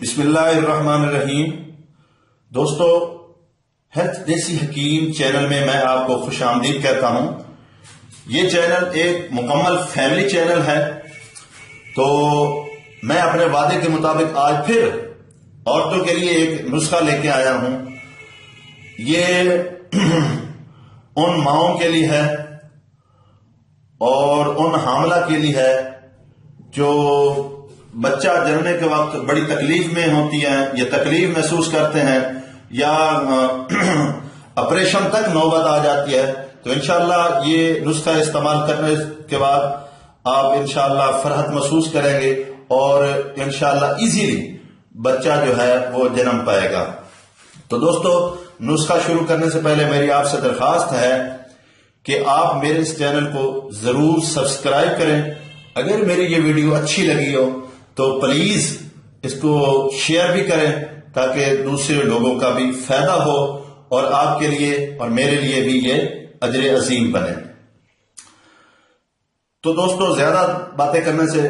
بسم اللہ الرحمن الرحیم۔ دوستو، ہیلتھ دیسی حکیم چینل میں میں آپ کو خوش آمدید کہتا ہوں۔ یہ چینل ایک مکمل فیملی چینل ہے، تو میں اپنے وعدے کے مطابق آج پھر عورتوں کے لیے ایک نسخہ لے کے آیا ہوں۔ یہ ان ماؤں کے لیے ہے اور ان حاملہ کے لیے ہے جو بچہ جننے کے وقت بڑی تکلیف میں ہوتی ہیں یا تکلیف محسوس کرتے ہیں یا آپریشن تک نوبت آ جاتی ہے، تو انشاءاللہ یہ نسخہ استعمال کرنے کے بعد آپ انشاءاللہ فرحت محسوس کریں گے اور انشاءاللہ ایزیلی بچہ جو ہے وہ جنم پائے گا۔ تو دوستو، نسخہ شروع کرنے سے پہلے میری آپ سے درخواست ہے کہ آپ میرے اس چینل کو ضرور سبسکرائب کریں۔ اگر میری یہ ویڈیو اچھی لگی ہو تو پلیز اس کو شیئر بھی کریں تاکہ دوسرے لوگوں کا بھی فائدہ ہو اور آپ کے لیے اور میرے لیے بھی یہ اجر عظیم بنے۔ تو دوستو، زیادہ باتیں کرنے سے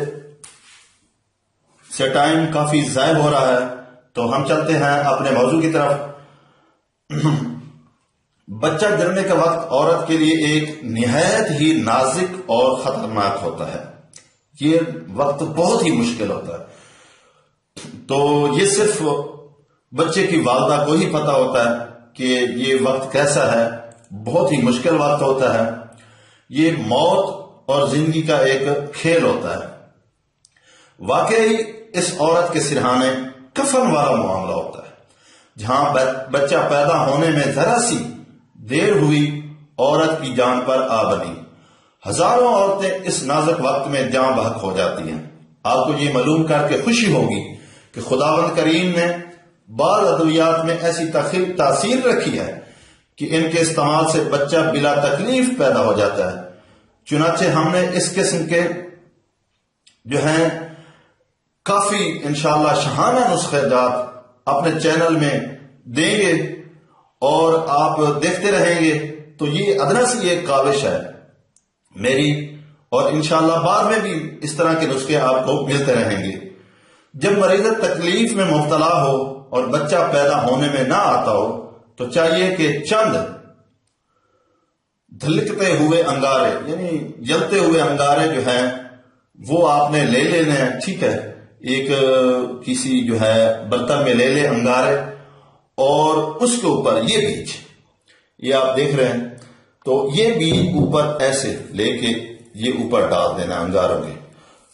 ٹائم کافی ضائع ہو رہا ہے، تو ہم چلتے ہیں اپنے موضوع کی طرف۔ بچہ جننے کے وقت عورت کے لیے ایک نہایت ہی نازک اور خطرناک ہوتا ہے۔ یہ وقت بہت ہی مشکل ہوتا ہے، تو یہ صرف بچے کی والدہ کو ہی پتا ہوتا ہے کہ یہ وقت کیسا ہے۔ بہت ہی مشکل وقت ہوتا ہے، یہ موت اور زندگی کا ایک کھیل ہوتا ہے۔ واقعی اس عورت کے سرہانے کفن والا معاملہ ہوتا ہے، جہاں بچہ پیدا ہونے میں ذرا سی دیر ہوئی عورت کی جان پر آ بنی۔ ہزاروں عورتیں اس نازک وقت میں جاں بحق ہو جاتی ہیں۔ آپ کو یہ معلوم کر کے خوشی ہوگی کہ خداوند کریم نے بعض ادویات میں ایسی تاثیر رکھی ہے کہ ان کے استعمال سے بچہ بلا تکلیف پیدا ہو جاتا ہے۔ چنانچہ ہم نے اس قسم کے جو ہیں کافی انشاءاللہ شہانہ نسخے جات اپنے چینل میں دیں گے اور آپ دیکھتے رہیں گے۔ تو یہ ادنا سی ایک کاوش ہے میری، اور انشاءاللہ بعد میں بھی اس طرح کے نسخے آپ کو ملتے رہیں گے۔ جب مریض تکلیف میں مبتلا ہو اور بچہ پیدا ہونے میں نہ آتا ہو تو چاہیے کہ چند دھلکتے ہوئے انگارے، یعنی جلتے ہوئے انگارے جو ہیں وہ آپ نے لے لینے ہیں۔ ٹھیک ہے، ایک کسی جو ہے برتن میں لے لے انگارے، اور اس کے اوپر یہ بیج، یہ آپ دیکھ رہے ہیں، تو یہ بیج اوپر ایسے لے کے یہ اوپر ڈال دینا انگاروں کے،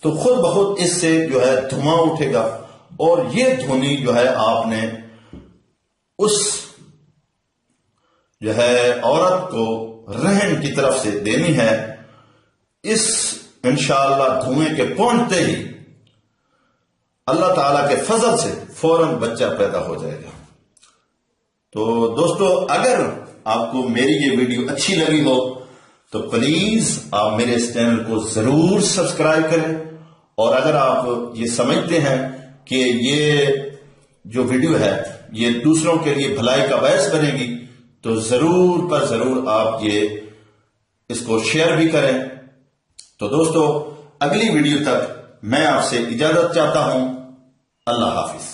تو خود بخود اس سے جو ہے دھواں اٹھے گا، اور یہ دھونی جو ہے آپ نے اس جو ہے عورت کو رحم کی طرف سے دینی ہے۔ اس انشاءاللہ دھوئیں کے پہنچتے ہی اللہ تعالیٰ کے فضل سے فوراً بچہ پیدا ہو جائے گا۔ تو دوستو، اگر آپ کو میری یہ ویڈیو اچھی لگی ہو تو پلیز آپ میرے اس چینل کو ضرور سبسکرائب کریں، اور اگر آپ یہ سمجھتے ہیں کہ یہ جو ویڈیو ہے یہ دوسروں کے لیے بھلائی کا باعث بنے گی تو ضرور پر ضرور آپ یہ اس کو شیئر بھی کریں۔ تو دوستو، اگلی ویڈیو تک میں آپ سے اجازت چاہتا ہوں۔ اللہ حافظ۔